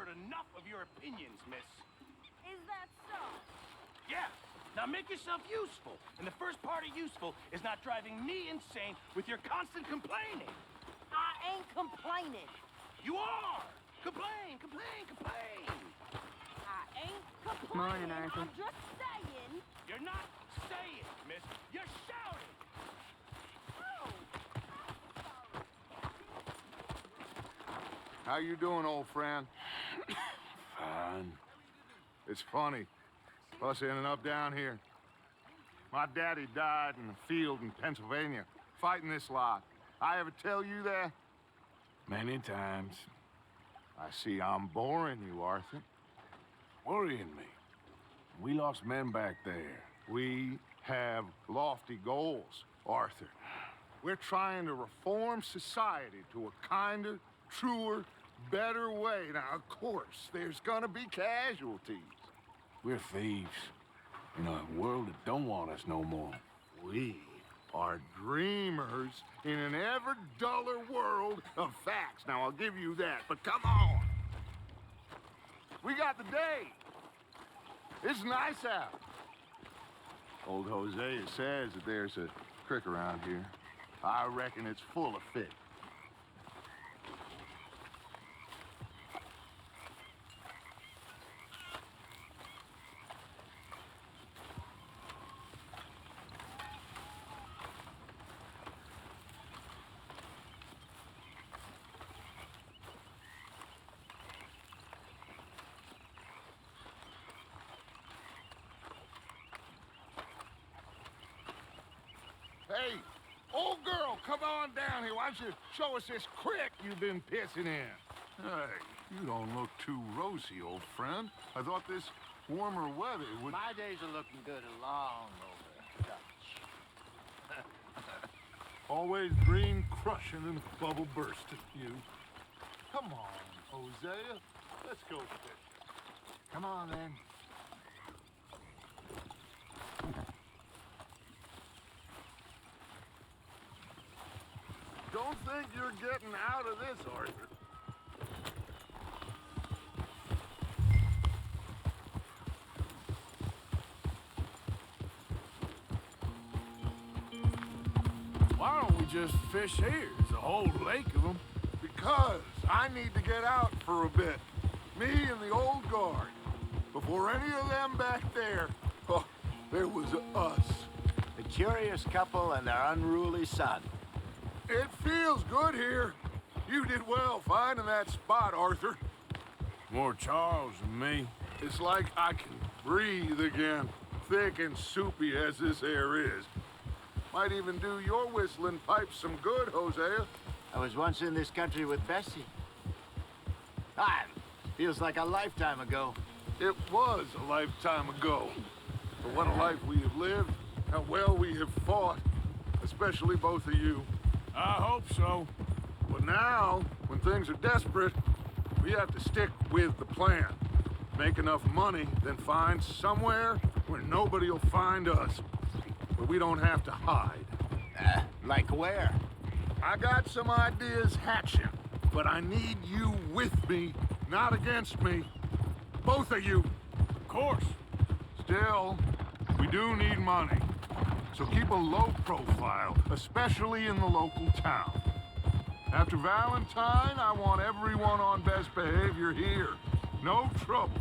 heard enough of your opinions, miss. Is that so? Yeah. Now make yourself useful. And the first part of useful is not driving me insane with your constant complaining. I ain't complaining. You are! Complain, complain, complain! I ain't complaining. Morning, Arthur. I'm just saying. You're not saying, miss. You're shouting! Oh, How you doing, old friend? Fine. It's funny, us ending up down here. My daddy died in the field in Pennsylvania, fighting this lot. I ever tell you that? Many times. I see I'm boring you, Arthur. Worrying me. We lost men back there. We have lofty goals, Arthur. We're trying to reform society to a kinder, truer, better way. Now, of course, there's gonna be casualties. We're thieves. In a world that don't want us no more. We are dreamers in an ever duller world of facts. Now, I'll give you that, but come on. We got the day. It's nice out. Old Hosea says that there's a creek around here. I reckon it's full of fish. Hey, old girl, come on down here. Why don't you show us this creek you've been pissing in? Hey, you don't look too rosy, old friend. I thought this warmer weather would... My days are looking good along over Dutch. Always green crushing and bubble bursting, you. Come on, Hosea. Let's go fish. Come on, then. Don't think you're getting out of this, Arthur. Why don't we just fish here? There's a whole lake of them. Because I need to get out for a bit. Me and the old guard. Before any of them back there, oh, there was us. The curious couple and their unruly son. It feels good here. You did well finding that spot, Arthur. More Charles than me. It's like I can breathe again, thick and soupy as this air is. Might even do your whistling pipes some good, Hosea. I was once in this country with Bessie. Ah, feels like a lifetime ago. It was a lifetime ago. But what a life we have lived, how well we have fought, especially both of you. I hope so. But now, when things are desperate, we have to stick with the plan. Make enough money, then find somewhere where nobody will find us. Where we don't have to hide. Like where? I got some ideas hatching, but I need you with me, not against me. Both of you. Of course. Still, we do need money. So keep a low profile, especially in the local town. After Valentine, I want everyone on best behavior here. No trouble.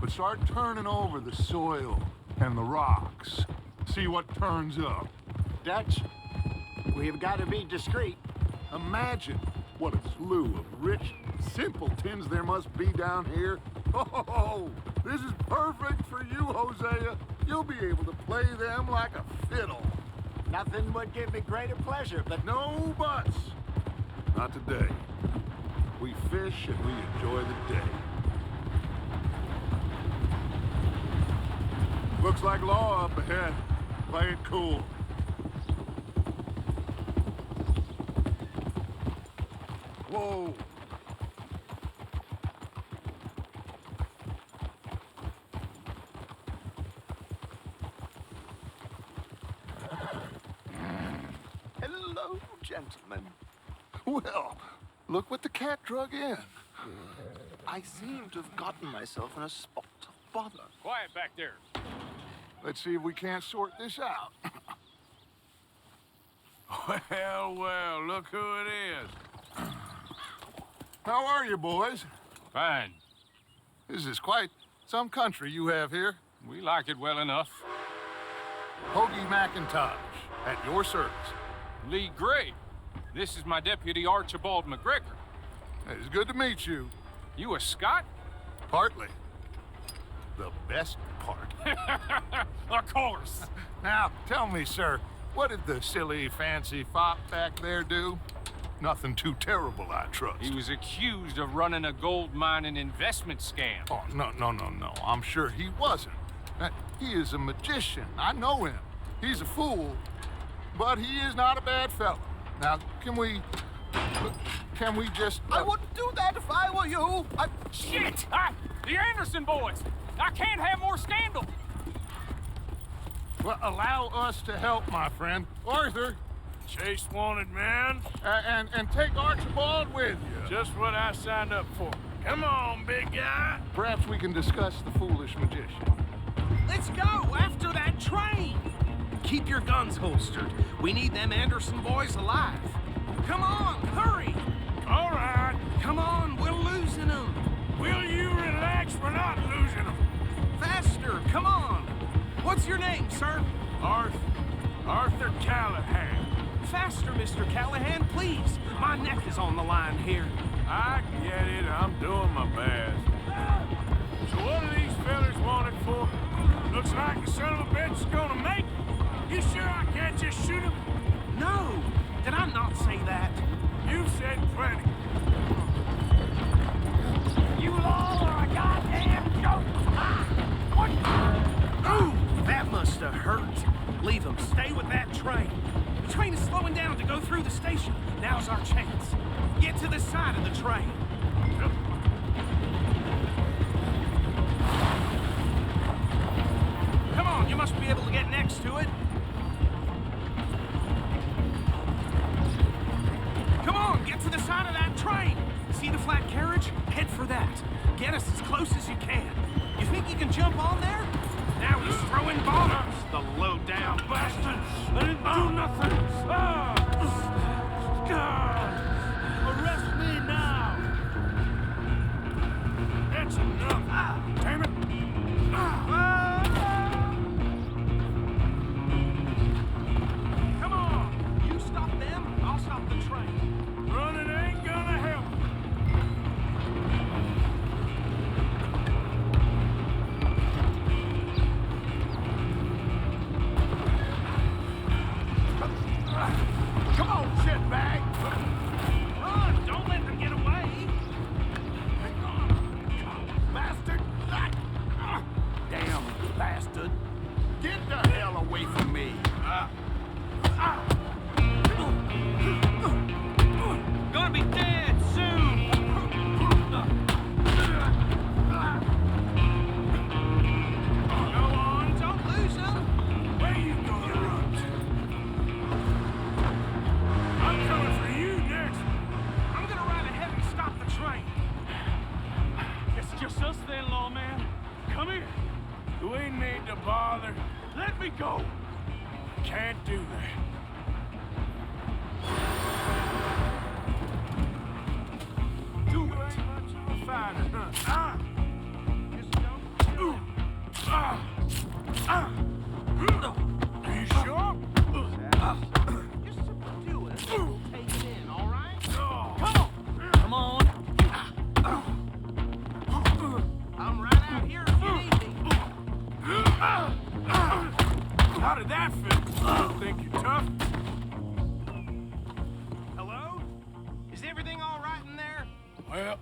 But start turning over the soil and the rocks. See what turns up. Dutch, we've got to be discreet. Imagine what a slew of rich simpletons there must be down here. Oh, this is perfect for you, Hosea. You'll be able to play them like a fiddle. Nothing would give me greater pleasure, but No buts. Not today. We fish and we enjoy the day. Looks like law up ahead. Play it cool. Whoa. hello, gentlemen. Well, look what the cat drug in. I seem to have gotten myself in a spot of bother. Quiet back there. Let's see if we can't sort this out. Well, well, look who it is. How are you, boys? Fine. This is quite some country you have here. We like it well enough. Hoagie McIntosh, at your service. Lee Gray. This is my deputy Archibald McGregor. It's good to meet you. You a Scot? Partly. The best part. Of course. Now, tell me, sir, what did the silly, fancy fop back there do? Nothing too terrible, I trust. He was accused of running a gold mining investment scam. Oh, no. I'm sure he wasn't. He is a magician. I know him. He's a fool, but he is not a bad fellow. Now, can we just... I wouldn't do that if I were you. Shit! The Anderson boys! I can't have more scandal! Well, allow us to help, my friend. Arthur, Chase wanted man. and take Archibald with you. Just what I signed up for. Come on, big guy. Perhaps we can discuss the foolish magician. Let's go after that train. Keep your guns holstered. We need them Anderson boys alive. Come on, hurry. All right. Come on, we're losing them. Will you relax? We're not losing them. Faster, come on. What's your name, sir? Arthur Callahan. Faster, Mr. Callahan, please. My neck is on the line here. I get it. I'm doing my best. So what are these fellas wanted for? Looks like the son of a bitch is gonna make it. You sure I can't just shoot him? No, did I not say that? You've said plenty. You all are a goddamn joke. What? Ooh, that must have hurt. Leave them. Stay with that train. The train is slowing down to go through the station. Now's our chance. Get to the side of the train. Come on, you must be able to get next to it. Come on, get to the side of that train. See the flat carriage? Head for that. Get us as close as you can. You think you can jump on there? Now he's throwing bombs. The low-down bastard. I didn't do nothing. Arrest me now. That's enough. Damn it. Come on. You stop them, I'll stop the train. Running ain't gonna help. Come on, shitbag! Run! Don't let them get away! Bastard! Damn bastard! Get the hell away from me! Gonna be dead soon! Go on, don't lose them! Where you gonna run to? I'm coming for you next. I'm gonna ride ahead and stop the train. It's just us then, lawman. Come here. Do we need to bother? Let me go. Can't do that. Do You it! ain't much of a fighter, huh? You sure? Just subdue it. Take it in, all right? Come on! I'm right out here if you need me. How did that feel? Think you're tough? Hello? Is everything all right in there? Well,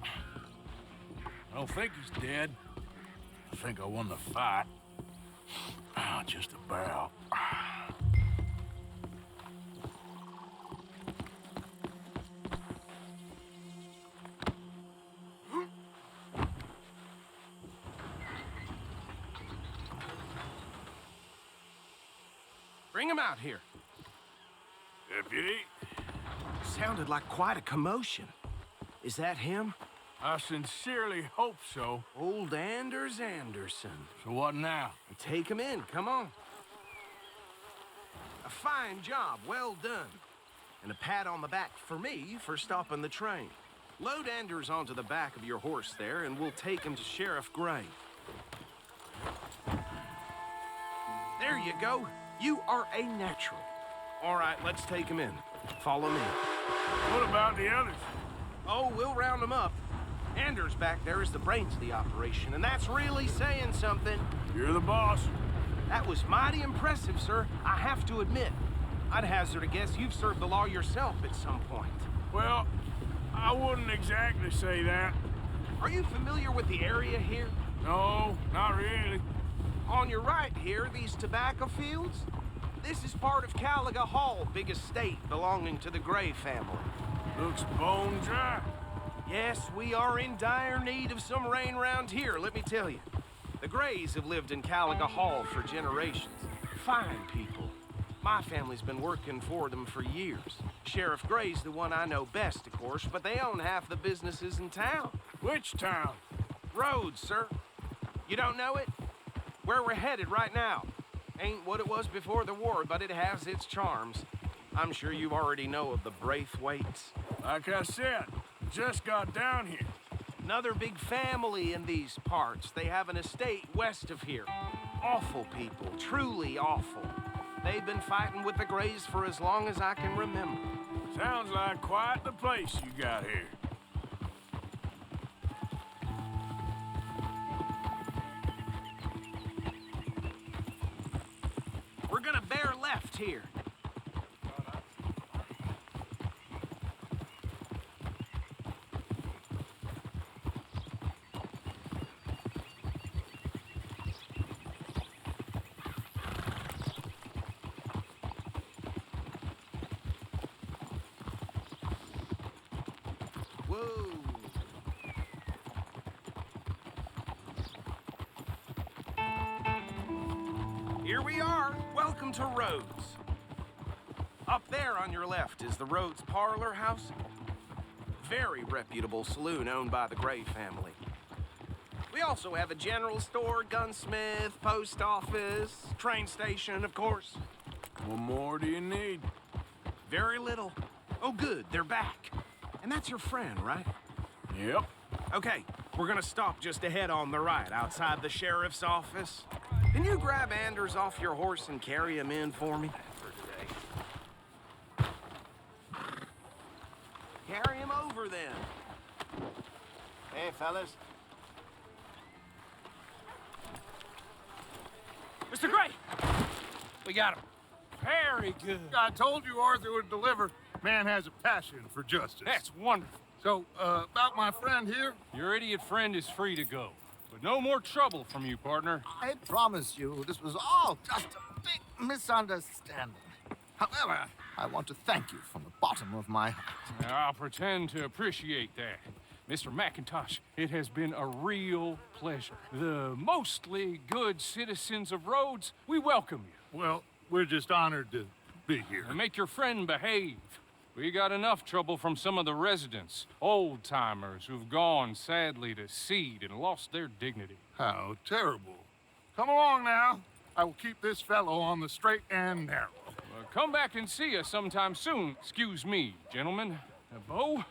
I don't think he's dead. I think I won the fight. Just about. Bring him out here. Deputy? Sounded like quite a commotion. Is that him? I sincerely hope so. Old Anders Anderson. So what now? Take him in, come on. A fine job, well done. And a pat on the back for me for stopping the train. Load Anders onto the back of your horse there, and we'll take him to Sheriff Gray. There you go. You are a natural. All right, let's take him in. Follow me. What about the others? Oh, we'll round them up. Anders back there is the brains of the operation, and that's really saying something. You're the boss. That was mighty impressive, sir. I have to admit. I'd hazard a guess you've served the law yourself at some point. Well, I wouldn't exactly say that. Are you familiar with the area here? No, not really. On your right here, these tobacco fields? This is part of Caliga Hall, big estate belonging to the Gray family. Looks bone dry. Yes, we are in dire need of some rain round here, let me tell you. The Grays have lived in Caliga Hall for generations. Fine people. My family's been working for them for years. Sheriff Gray's the one I know best, of course, but they own half the businesses in town. Which town? Rhodes, sir. You don't know it? Where we're headed right now. Ain't what it was before the war, but it has its charms. I'm sure you already know of the Braithwaites. Like I said, just got down here. Another big family in these parts. They have an estate west of here. Awful people, truly awful. They've been fighting with the Grays for as long as I can remember. Sounds like quite the place you got here. We're gonna bear left here. Whoa. Here we are. Welcome to Rhodes. Up there on your left is the Rhodes Parlor House. Very reputable saloon owned by the Gray family. We also have a general store, gunsmith, post office, train station, of course. What more do you need? Very little. Oh, good, they're back. And that's your friend, right? Yep. Okay, we're gonna stop just ahead on the right, outside the sheriff's office. Can you grab Anders off your horse and carry him in for me? Carry him over, then. Hey, fellas. Mr. Gray! We got him. Very good. I told you Arthur would deliver. Man has a passion for justice. That's wonderful. So, about my friend here? Your idiot friend is free to go. But no more trouble from you, partner. I promise you, this was all just a big misunderstanding. However, I want to thank you from the bottom of my heart. I'll pretend to appreciate that. Mr. McIntosh, it has been a real pleasure. The mostly good citizens of Rhodes, we welcome you. Well, we're just honored to be here. And make your friend behave. We got enough trouble from some of the residents, old-timers who've gone, sadly, to seed and lost their dignity. How terrible. Come along now. I will keep this fellow on the straight and narrow. Come back and see us sometime soon. Excuse me, gentlemen. Bo,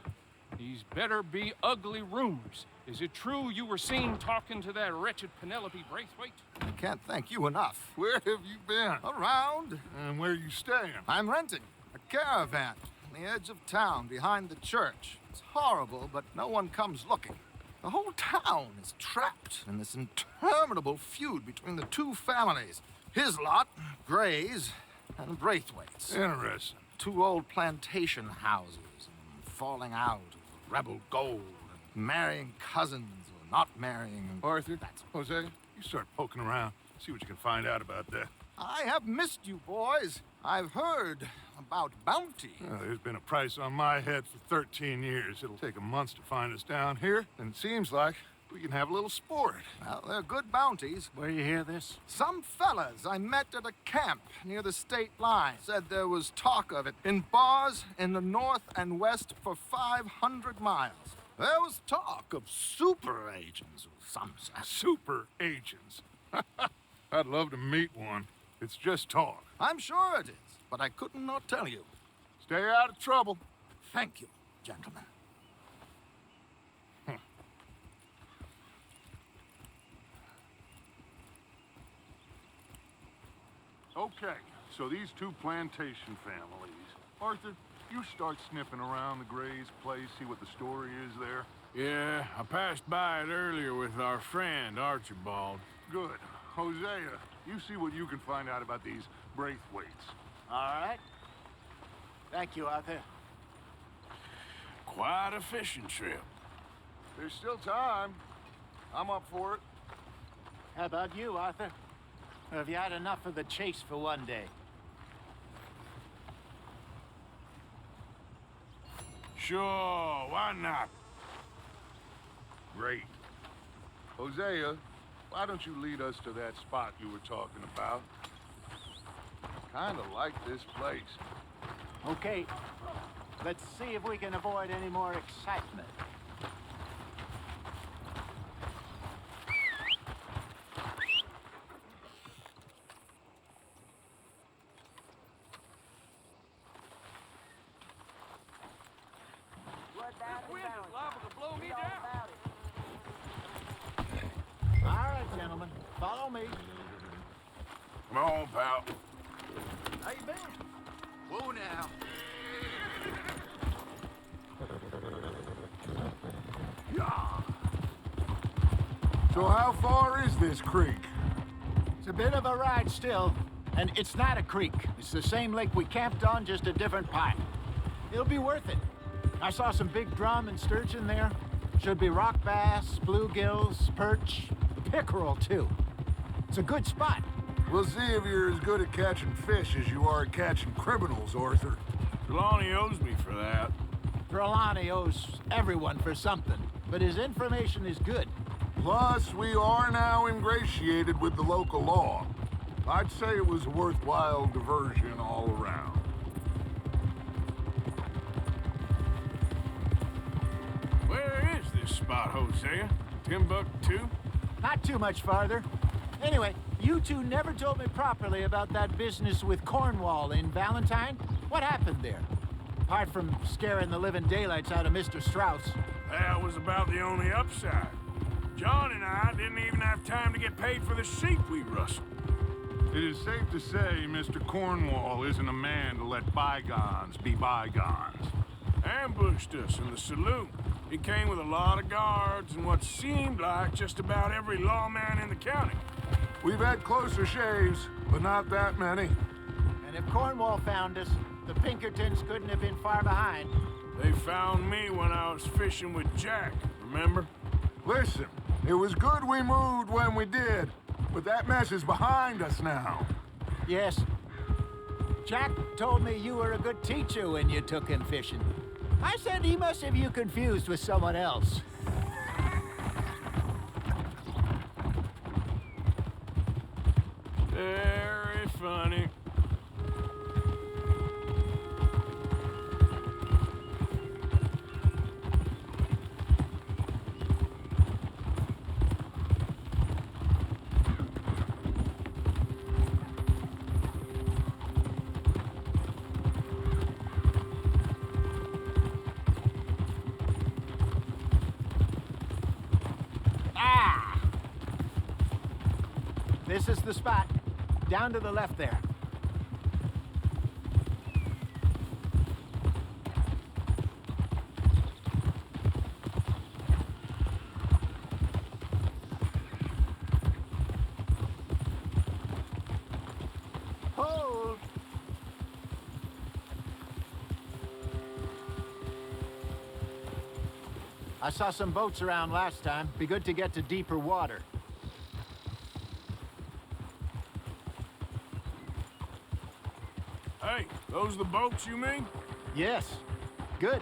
these better be ugly rumors. Is it true you were seen talking to that wretched Penelope Braithwaite? I can't thank you enough. Where have you been? Around. And where are you staying? I'm renting a caravan on the edge of town behind the church. It's horrible, but no one comes looking. The whole town is trapped in this interminable feud between the two families. His lot, Gray's, and Braithwaite's. Interesting. Two old plantation houses, and falling out, rebel gold, and marrying cousins or not marrying. Arthur, That's Jose, you start poking around. See what you can find out about that. I have missed you, boys. I've heard about bounty. There's been a price on my head for 13 years. It'll take a month to find us down here, and it seems like we can have a little sport. Well, they're good bounties. Where you hear this? Some fellas I met at a camp near the state line said there was talk of it in bars in the north and west for 500 miles. There was talk of super agents of some sort. Super agents. I'd love to meet one. It's just talk. I'm sure it is, but I couldn't not tell you. Stay out of trouble. Thank you, gentlemen. Okay, so these two plantation families. Arthur, you start sniffing around the Gray's place, see what the story is there. Yeah, I passed by it earlier with our friend, Archibald. Good. Hosea, you see what you can find out about these Braithwaites. All right. Thank you, Arthur. Quite a fishing trip. There's still time. I'm up for it. How about you, Arthur? Or have you had enough of the chase for one day? Sure, why not? Great. Hosea, why don't you lead us to that spot you were talking about? Kinda like this place. Okay. Let's see if we can avoid any more excitement. All right, gentlemen. Follow me. Come on, pal. How you been? Whoa now. So how far is this creek? It's a bit of a ride still, and it's not a creek. It's the same lake we camped on, just a different pipe. It'll be worth it. I saw some big drum and sturgeon there. Should be rock bass, bluegills, perch, pickerel too. It's a good spot. We'll see if you're as good at catching fish as you are at catching criminals, Arthur. Trelawney owes me for that. Trelawney owes everyone for something, but his information is good. Plus, we are now ingratiated with the local law. I'd say it was a worthwhile diversion all around. Where is this spot, Hosea? Timbuktu? Not too much farther. Anyway, you two never told me properly about that business with Cornwall in Valentine. What happened there? Apart from scaring the living daylights out of Mr. Strauss. That was about the only upside. John and I didn't even have time to get paid for the sheep we rustled. It is safe to say Mr. Cornwall isn't a man to let bygones be bygones. Ambushed us in the saloon. He came with a lot of guards and what seemed like just about every lawman in the county. We've had closer shaves, but not that many. And if Cornwall found us, the Pinkertons couldn't have been far behind. They found me when I was fishing with Jack, remember? Listen, it was good we moved when we did, but that mess is behind us now. Yes. Jack told me you were a good teacher when you took him fishing. I said he must have you confused with someone else. Very funny. This is the spot. Down to the left there. Hold! I saw some boats around last time. Be good to get to deeper water. Hey, those the boats you mean? Yes. Good.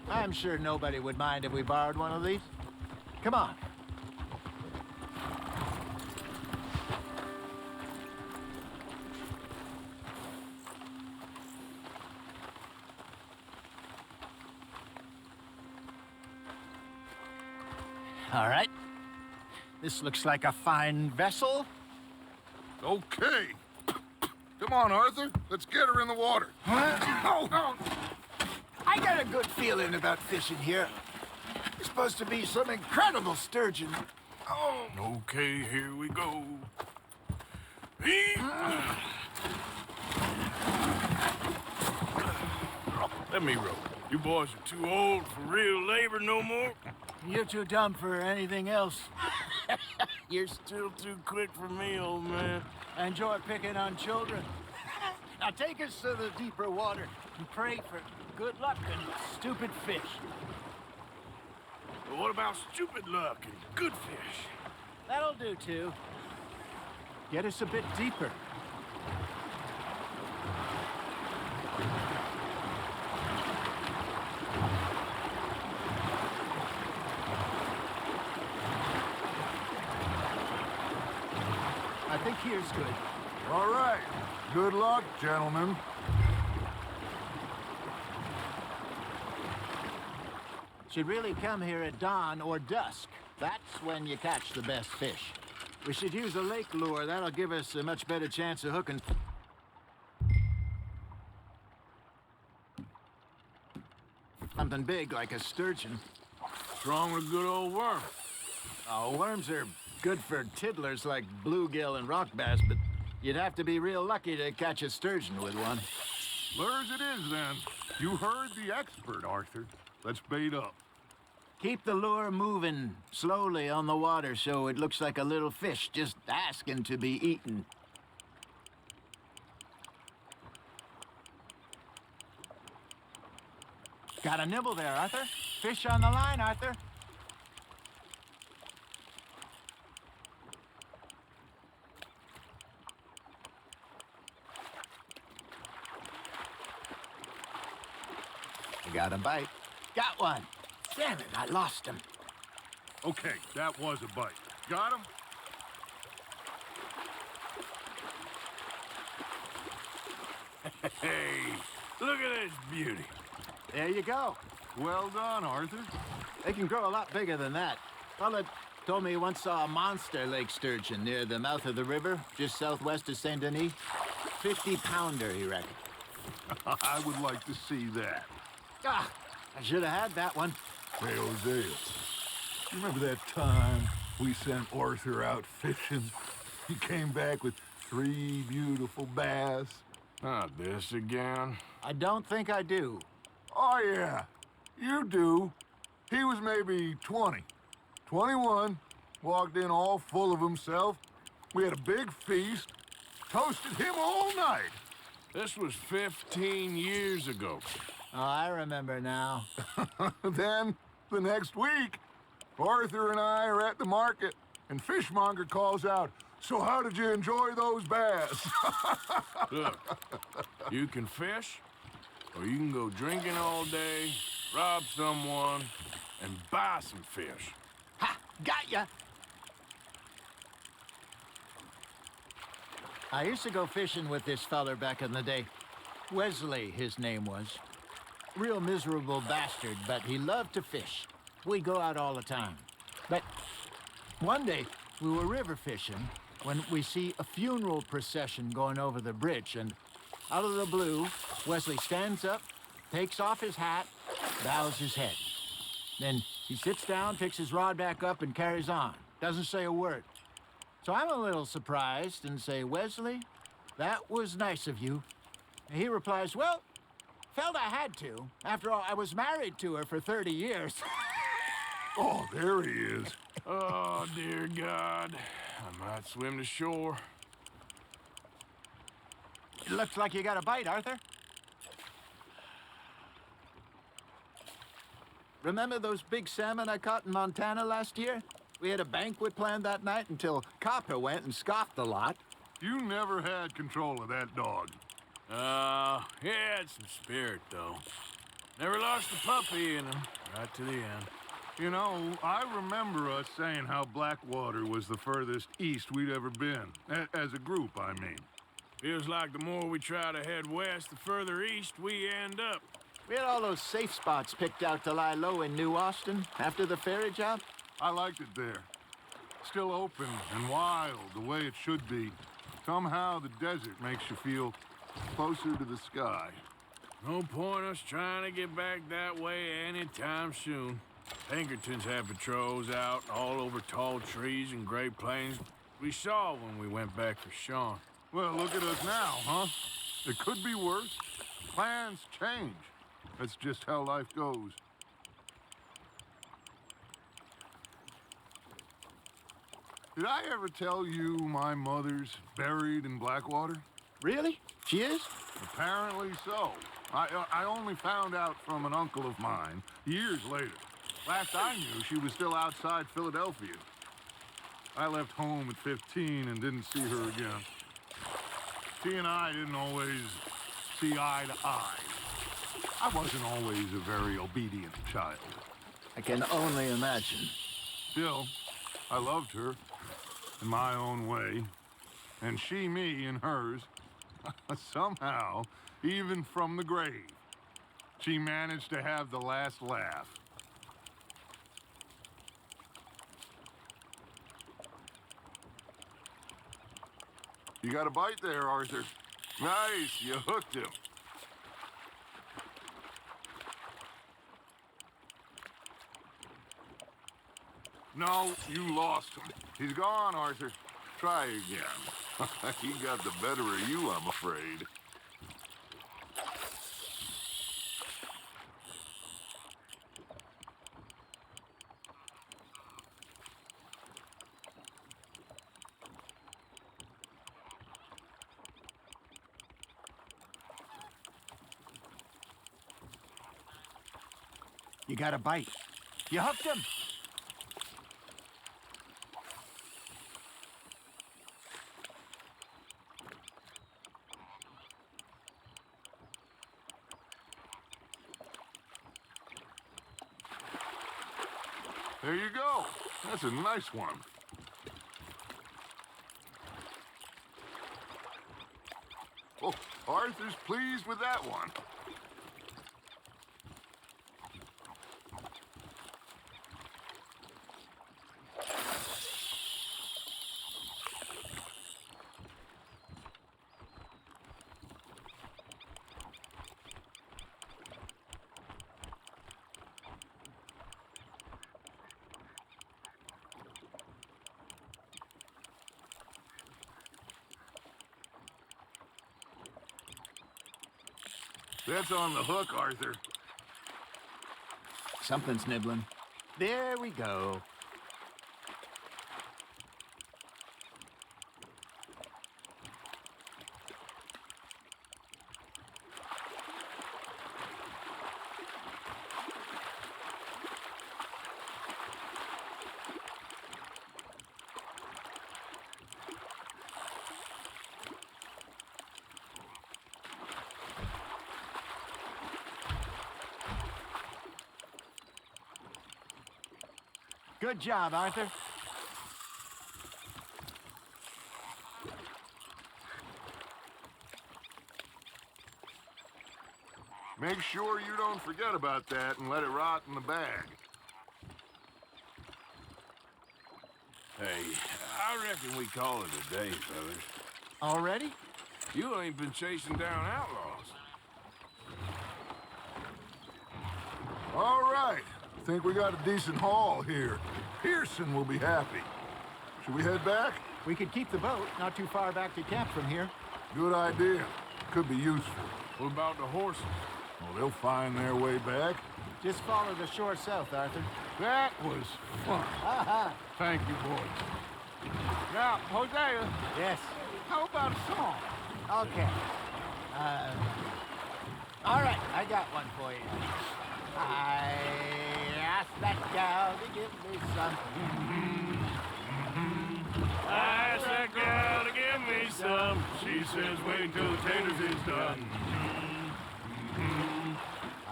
I'm sure nobody would mind if we borrowed one of these. Come on. All right. This looks like a fine vessel. Okay. Come on, Arthur. Let's get her in the water. Oh. I got a good feeling about fishing here. It's supposed to be some incredible sturgeon. Oh. Okay, here we go. Let me row. You boys are too old for real labor no more. You're too dumb for anything else. You're still too quick for me, old man. I enjoy picking on children. Now take us to the deeper water and pray for good luck and stupid fish. But what about stupid luck and good fish? That'll do, too. Get us a bit deeper. I think here's good. All right. Good luck, gentlemen. Should really come here at dawn or dusk. That's when you catch the best fish. We should use a lake lure. That'll give us a much better chance of hooking. Something big like a sturgeon. What's wrong with a good old worm? Oh, worms are good for tiddlers like bluegill and rock bass, but you'd have to be real lucky to catch a sturgeon with one. Lures it is, then. You heard the expert, Arthur. Let's bait up. Keep the lure moving slowly on the water so it looks like a little fish just asking to be eaten. Got a nibble there, Arthur. Fish on the line, Arthur. You got a bite. Got one. Damn it, I lost him. Okay, that was a bite. Got him? Hey, look at this beauty. There you go. Well done, Arthur. They can grow a lot bigger than that. Fella told me he once saw a monster lake sturgeon near the mouth of the river, just southwest of Saint Denis. 50-pounder, he reckoned. I would like to see that. Ah, I should have had that one. Hey, Hosea, you remember that time we sent Arthur out fishing? He came back with 3 beautiful bass. Not this again. I don't think I do. Oh, yeah, you do. He was maybe 20, 21, walked in all full of himself. We had a big feast, toasted him all night. This was 15 years ago. Oh, I remember now. Then, the next week, Arthur and I are at the market, and Fishmonger calls out, "So how did you enjoy those bass?" Look, you can fish, or you can go drinking all day, rob someone, and buy some fish. Ha! Got ya! I used to go fishing with this feller back in the day. Wesley, his name was. Real miserable bastard, but he loved to fish. We'd go out all the time. But one day, we were river fishing when we see a funeral procession going over the bridge, and out of the blue, Wesley stands up, takes off his hat, bows his head. Then he sits down, picks his rod back up, and carries on. Doesn't say a word. So I'm a little surprised and say, "Wesley, that was nice of you." And he replies, "Well, felt I had to. After all, I was married to her for 30 years. Oh, there he is. Oh, dear God. I might swim to shore. It looks like you got a bite, Arthur. Remember those big salmon I caught in Montana last year? We had a banquet planned that night until Copper went and scoffed a lot. You never had control of that dog. He had some spirit, though. Never lost the puppy in him, right to the end. You know, I remember us saying how Blackwater was the furthest east we'd ever been. As a group, I mean. Feels like the more we try to head west, the further east we end up. We had all those safe spots picked out to lie low in New Austin after the ferry job. I liked it there. Still open and wild, the way it should be. Somehow the desert makes you feel closer to the sky. No point us trying to get back that way anytime soon. Pinkertons had patrols out all over tall trees and Great Plains. We saw when we went back for Sean. Well, look at us now, huh? It could be worse. Plans change. That's just how life goes. Did I ever tell you my mother's buried in Blackwater? Really? She is? Apparently so. I only found out from an uncle of mine years later. Last I knew, she was still outside Philadelphia. I left home at 15 and didn't see her again. She and I didn't always see eye to eye. I wasn't always a very obedient child. I can only imagine. Still, I loved her in my own way, and she me in hers. Somehow, even from the grave, she managed to have the last laugh. You got a bite there, Arthur. Nice, you hooked him. No, you lost him. He's gone, Arthur. Try again. He got the better of you, I'm afraid. You got a bite. You hooked him. There you go. That's a nice one. Oh, Arthur's pleased with that one. That's on the hook, Arthur. Something's nibbling. There we go. Good job, Arthur. Make sure you don't forget about that and let it rot in the bag. Hey, I reckon we call it a day, fellas. Already? You ain't been chasing down outlaws. All right. Think we got a decent haul here. Pearson will be happy. Should we head back? We could keep the boat not too far back to camp from here. Good idea. Could be useful. What about the horses? Well, they'll find their way back. Just follow the shore south, Arthur. That was fun. Thank you, boys. Now, Hosea, Yes. how about a song? Okay. All right, I got one for you. I asked that gal to give me something. I asked that girl to give me some. She says wait till the taters is done.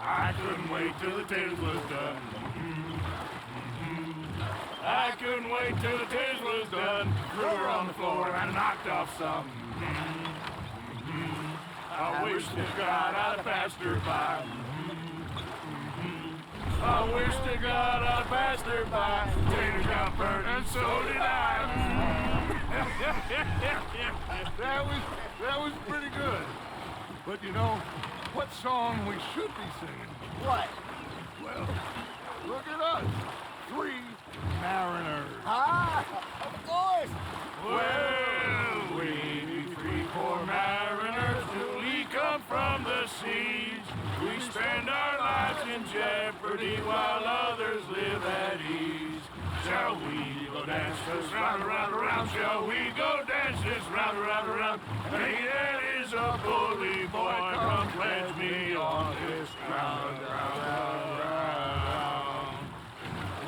I couldn't wait till the taters was done. I couldn't wait till the taters was done. Threw her on the floor and knocked off some. I wish to God I'd have passed her by. I wish to God I passed her by. Tater got burnt, and so did I. That was pretty good. But you know, what song we should be singing? What? Well, look at us. 3 mariners. Ah, of course. Well, we 3 poor mariners newly come from the seas. We spend our lives in jeopardy while others live at ease. Shall we go dance this round, around, around? Shall we go dance this round, around, around? Hey, that is a bully boy. Come pledge me on this round, round, round, round.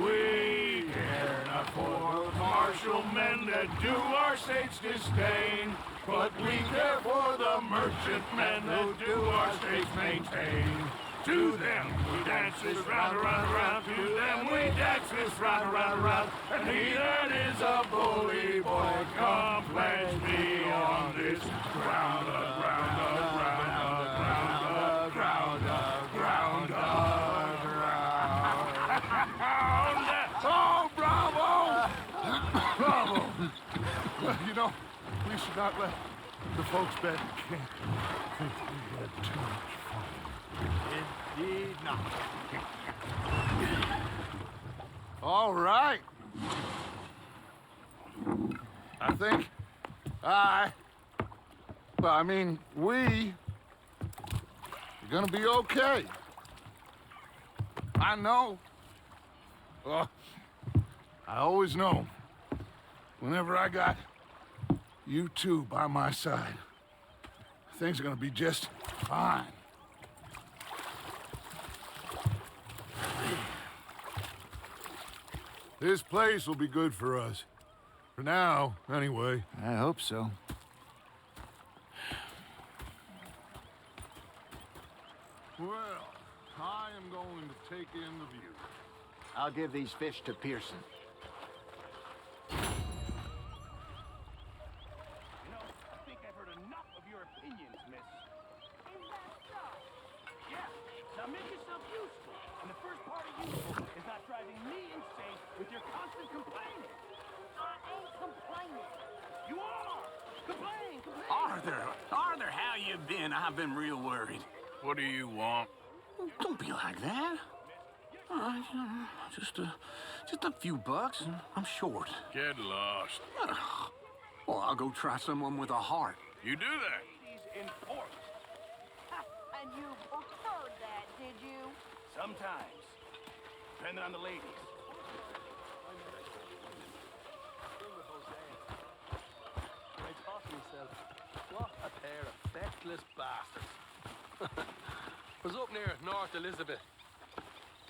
We care not for the martial men that do our state's disdain, but we care for the merchantmen that do our state's maintain. To them we dance this round, around, around. To them we dance this round, around, around. And he that is a bully boy, come pledge me on this ground, ground, ground, ground, ground, ground, ground. Oh, bravo! Bravo! Well, you know, we should not let the folks back in camp think we had too much fun. Indeed not. All right. I think we are gonna be okay. I know. I always know. Whenever I got you two by my side, things are gonna be just fine. This place will be good for us. For now, anyway. I hope so. Well, I am going to take in the view. I'll give these fish to Pearson. You know, I think I've heard enough of your opinions, miss. Is that so? Yeah, now make yourself useful. And the first part of useful is not driving me insane with your constant complaining. I ain't complaining. You are! Complain, complain! Arthur, how you been? I've been real worried. What do you want? Don't be like that. Just a few bucks. I'm short. Get lost. Well, I'll go try someone with a heart. You do that. He's enforced. And you preferred that, did you? Sometimes. Depending on the ladies. I thought to myself, what a pair of feckless bastards. Was up near North Elizabeth.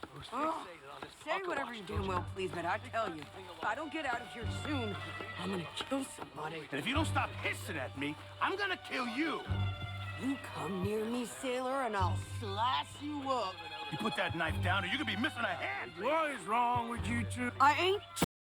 I was fixated on this Say pocket whatever watch, you're don't doing, you? Will, please, but I tell you, if I don't get out of here soon, I'm gonna kill somebody. And if you don't stop hissing at me, I'm gonna kill you. You come near me, sailor, and I'll slice you up. You put that knife down or you could be missing a hand. What is wrong with you two? I ain't